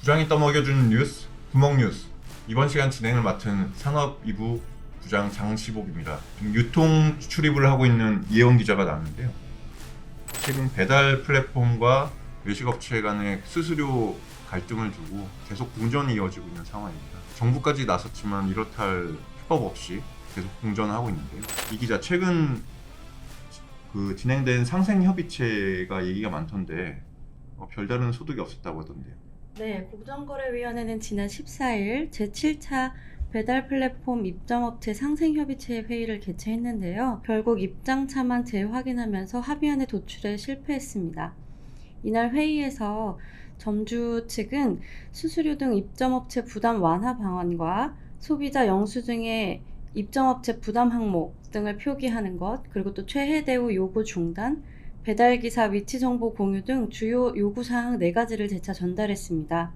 부장이 떠먹여주는 뉴스, 구멍뉴스. 이번 시간 진행을 맡은 산업 2부 부장 장시복입니다. 유통 출입을 하고 있는 이혜원 기자가 나왔는데요. 최근 배달 플랫폼과 외식업체 간의 수수료 갈등을 두고 계속 공전이 이어지고 있는 상황입니다. 정부까지 나섰지만 이렇다 할 해법 없이 계속 공전하고 있는데요. 이 기자, 최근 진행된 상생협의체가 얘기가 많던데 별다른 소득이 없었다고 하던데요. 네, 공정거래위원회는 지난 14일 제7차 배달 플랫폼 입점업체 상생협의체 회의를 개최했는데요. 결국 입장차만 재확인하면서 합의안의 도출에 실패했습니다. 이날 회의에서 점주 측은 수수료 등 입점업체 부담 완화 방안과 소비자 영수증의 입점업체 부담 항목 등을 표기하는 것, 그리고 또 최해 대우 요구 중단, 배달기사 위치정보 공유 등 주요 요구사항 4가지를 재차 전달했습니다.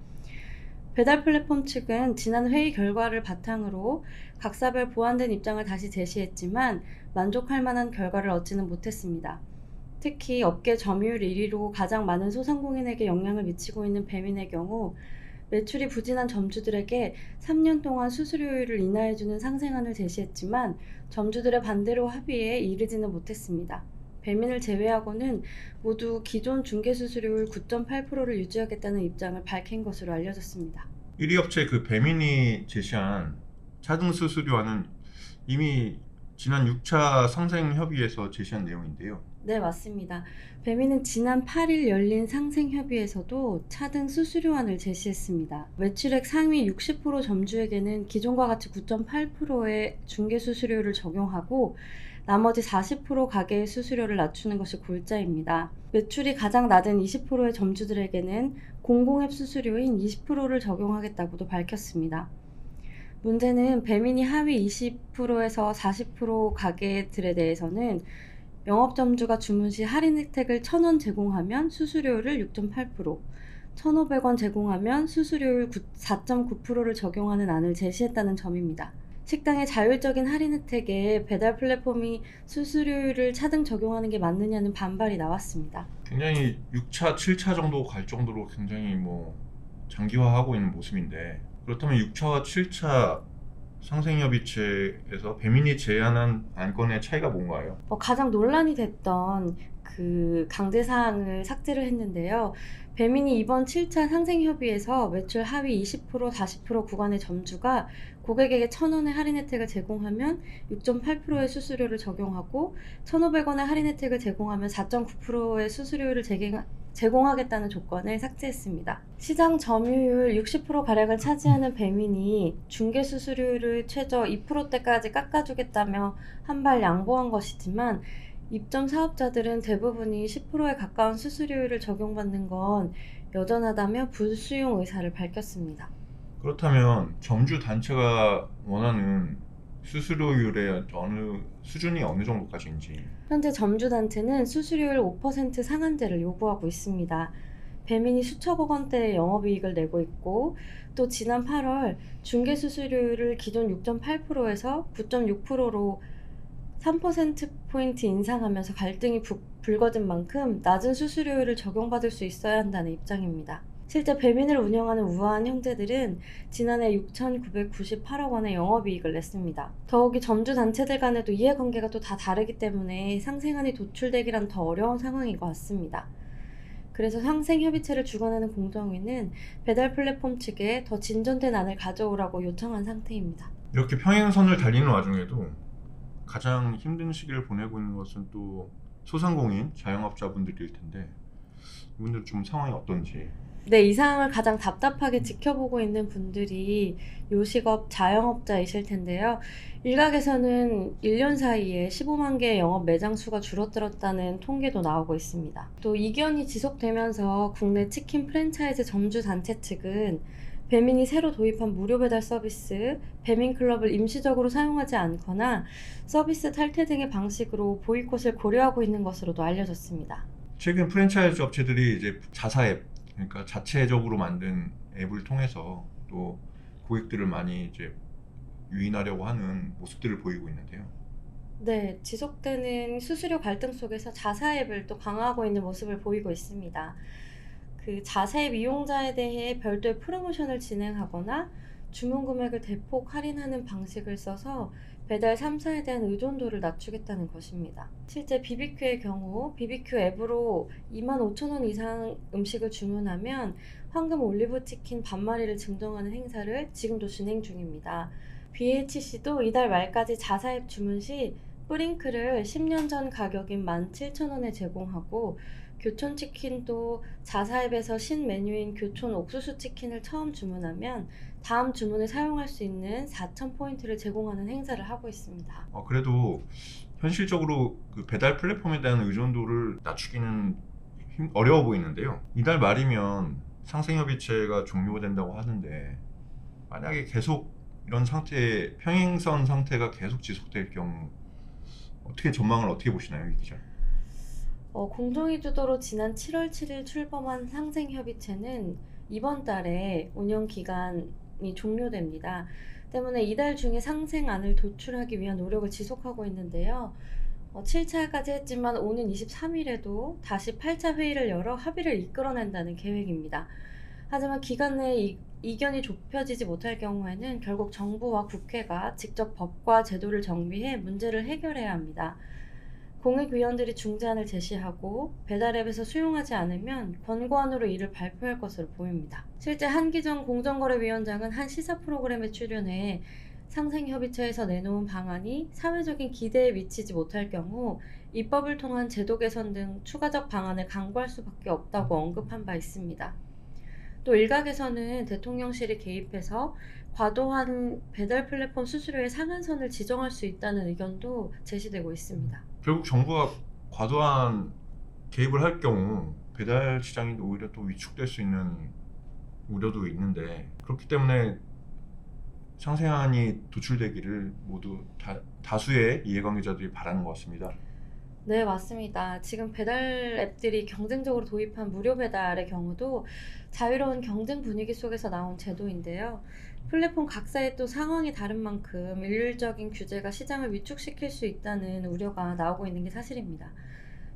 배달 플랫폼 측은 지난 회의 결과를 바탕으로 각사별 보완된 입장을 다시 제시했지만 만족할 만한 결과를 얻지는 못했습니다. 특히 업계 점유율 1위로 가장 많은 소상공인에게 영향을 미치고 있는 배민의 경우 매출이 부진한 점주들에게 3년 동안 수수료율을 인하해주는 상생안을 제시했지만 점주들의 반대로 합의에 이르지는 못했습니다. 배민을 제외하고는 모두 기존 중개수수료율 9.8%를 유지하겠다는 입장을 밝힌 것으로 알려졌습니다. 1위 업체 배민이 제시한 차등 수수료안은 이미 지난 6차 상생협의에서 제시한 내용인데요. 네, 맞습니다. 배민은 지난 8일 열린 상생협의에서도 차등 수수료안을 제시했습니다. 매출액 상위 60% 점주에게는 기존과 같이 9.8%의 중개수수료를 적용하고 나머지 40% 가게의 수수료를 낮추는 것이 골자입니다. 매출이 가장 낮은 20%의 점주들에게는 공공앱 수수료인 20%를 적용하겠다고도 밝혔습니다. 문제는 배민이 하위 20%에서 40% 가게들에 대해서는 영업점주가 주문 시 할인 혜택을 1,000원 제공하면 수수료율을 6.8%, 1,500원 제공하면 수수료율 4.9%를 적용하는 안을 제시했다는 점입니다. 식당의 자율적인 할인 혜택에 배달 플랫폼이 수수료율을 차등 적용하는 게 맞느냐는 반발이 나왔습니다. 굉장히 6차, 7차 정도 갈 정도로 굉장히 장기화하고 있는 모습인데, 그렇다면 6차와 7차 상생협의체에서 배민이 제안한 안건의 차이가 뭔가요? 가장 논란이 됐던 그 강제사항을 삭제를 했는데요. 배민이 이번 7차 상생협의에서 매출 하위 20%, 40% 구간의 점주가 고객에게 1,000원의 할인 혜택을 제공하면 6.8%의 수수료를 적용하고 1,500원의 할인 혜택을 제공하면 4.9%의 수수료를 제공하겠다는 조건을 삭제했습니다. 시장 점유율 60%가량을 차지하는 배민이 중개 수수료를 최저 2%대까지 깎아주겠다며 한 발 양보한 것이지만 입점 사업자들은 대부분이 10%에 가까운 수수료율을 적용받는 건 여전하다며 불수용 의사를 밝혔습니다. 그렇다면 점주 단체가 원하는 수수료율의 수준이 어느 정도까지인지. 현재 점주단체는 수수료율 5% 상한제를 요구하고 있습니다. 배민이 수천억 원대의 영업이익을 내고 있고 또 지난 8월 중개수수료율을 기존 6.8%에서 9.6%로 3%포인트 인상하면서 갈등이 불거진 만큼 낮은 수수료율을 적용받을 수 있어야 한다는 입장입니다. 실제 배민을 운영하는 우아한 형제들은 지난해 6,998억 원의 영업이익을 냈습니다. 더욱이 점주 단체들 간에도 이해관계가 또 다 다르기 때문에 상생안이 도출되기란 더 어려운 상황인 것 같습니다. 그래서 상생협의체를 주관하는 공정위는 배달 플랫폼 측에 더 진전된 안을 가져오라고 요청한 상태입니다. 이렇게 평행선을 달리는 와중에도 가장 힘든 시기를 보내고 있는 것은 또 소상공인, 자영업자분들일 텐데, 이분들 좀 상황이 어떤지. 네, 이 상황을 가장 답답하게 지켜보고 있는 분들이 요식업 자영업자이실 텐데요. 일각에서는 1년 사이에 15만 개의 영업 매장 수가 줄어들었다는 통계도 나오고 있습니다. 또 이견이 지속되면서 국내 치킨 프랜차이즈 점주 단체 측은 배민이 새로 도입한 무료 배달 서비스 배민클럽을 임시적으로 사용하지 않거나 서비스 탈퇴 등의 방식으로 보이콧을 고려하고 있는 것으로도 알려졌습니다. 최근 프랜차이즈 업체들이 이제 자사 앱, 그러니까 자체적으로 만든 앱을 통해서 또 고객들을 많이 이제 유인하려고 하는 모습들을 보이고 있는데요. 네, 지속되는 수수료 갈등 속에서 자사 앱을 또 강화하고 있는 모습을 보이고 있습니다. 그 자사입 이용자에 대해 별도의 프로모션을 진행하거나 주문 금액을 대폭 할인하는 방식을 써서 배달 3사에 대한 의존도를 낮추겠다는 것입니다. 실제 BBQ의 경우 BBQ 앱으로 25,000원 이상 음식을 주문하면 황금 올리브 치킨 반마리를 증정하는 행사를 지금도 진행 중입니다. BHC도 이달 말까지 자사입 주문 시 뿌링클을 10년 전 가격인 17,000원에 제공하고 교촌치킨도 자사앱에서 신메뉴인 교촌 옥수수 치킨을 처음 주문하면 다음 주문에 사용할 수 있는 4,000포인트를 제공하는 행사를 하고 있습니다. 그래도 현실적으로 그 배달 플랫폼에 대한 의존도를 낮추기는 어려워 보이는데요. 이달 말이면 상생협의체가 종료된다고 하는데 만약에 계속 이런 상태, 평행선 상태가 계속 지속될 경우 어떻게 전망을 어떻게 보시나요, 이 기자? 공정위 주도로 지난 7월 7일 출범한 상생협의체는 이번 달에 운영 기간이 종료됩니다. 때문에 이달 중에 상생안을 도출하기 위한 노력을 지속하고 있는데요. 7차까지 했지만 오는 23일에도 다시 8차 회의를 열어 합의를 이끌어낸다는 계획입니다. 하지만 기간 내에 이견이 좁혀지지 못할 경우에는 결국 정부와 국회가 직접 법과 제도를 정비해 문제를 해결해야 합니다. 공익위원들이 중재안을 제시하고 배달앱에서 수용하지 않으면 권고안으로 이를 발표할 것으로 보입니다. 실제 한기정 공정거래위원장은 한 시사 프로그램에 출연해 상생협의체에서 내놓은 방안이 사회적인 기대에 미치지 못할 경우 입법을 통한 제도 개선 등 추가적 방안을 강구할 수밖에 없다고 언급한 바 있습니다. 또 일각에서는 대통령실이 개입해서 과도한 배달 플랫폼 수수료의 상한선을 지정할 수 있다는 의견도 제시되고 있습니다. 결국 정부가 과도한 개입을 할 경우 배달 시장이 오히려 또 위축될 수 있는 우려도 있는데, 그렇기 때문에 상생안이 도출되기를 모두 다수의 이해관계자들이 바라는 것 같습니다. 네, 맞습니다. 지금 배달 앱들이 경쟁적으로 도입한 무료 배달의 경우도 자유로운 경쟁 분위기 속에서 나온 제도인데요. 플랫폼 각사의 또 상황이 다른 만큼 일률적인 규제가 시장을 위축시킬 수 있다는 우려가 나오고 있는 게 사실입니다.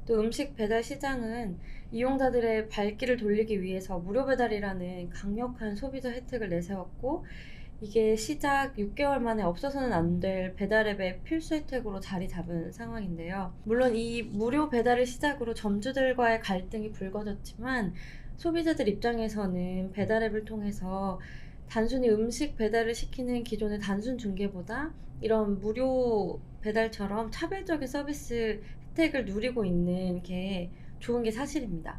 또 음식 배달 시장은 이용자들의 발길을 돌리기 위해서 무료 배달이라는 강력한 소비자 혜택을 내세웠고, 이게 시작 6개월 만에 없어서는 안 될 배달앱의 필수 혜택으로 자리 잡은 상황인데요. 물론 이 무료 배달을 시작으로 점주들과의 갈등이 불거졌지만 소비자들 입장에서는 배달앱을 통해서 단순히 음식 배달을 시키는 기존의 단순 중개보다 이런 무료 배달처럼 차별적인 서비스 혜택을 누리고 있는 게 좋은 게 사실입니다.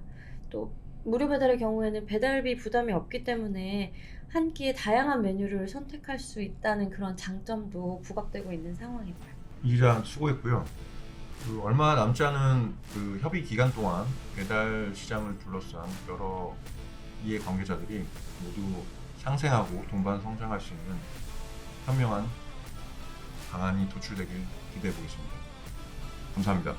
또 무료 배달의 경우에는 배달비 부담이 없기 때문에 한 끼에 다양한 메뉴를 선택할 수 있다는 그런 장점도 부각되고 있는 상황이고요. 이 기자 수고했고요. 얼마 남지 않은 그 협의 기간 동안 배달 시장을 둘러싼 여러 이해관계자들이 모두 상생하고 동반 성장할 수 있는 현명한 방안이 도출되길 기대해 보겠습니다. 감사합니다.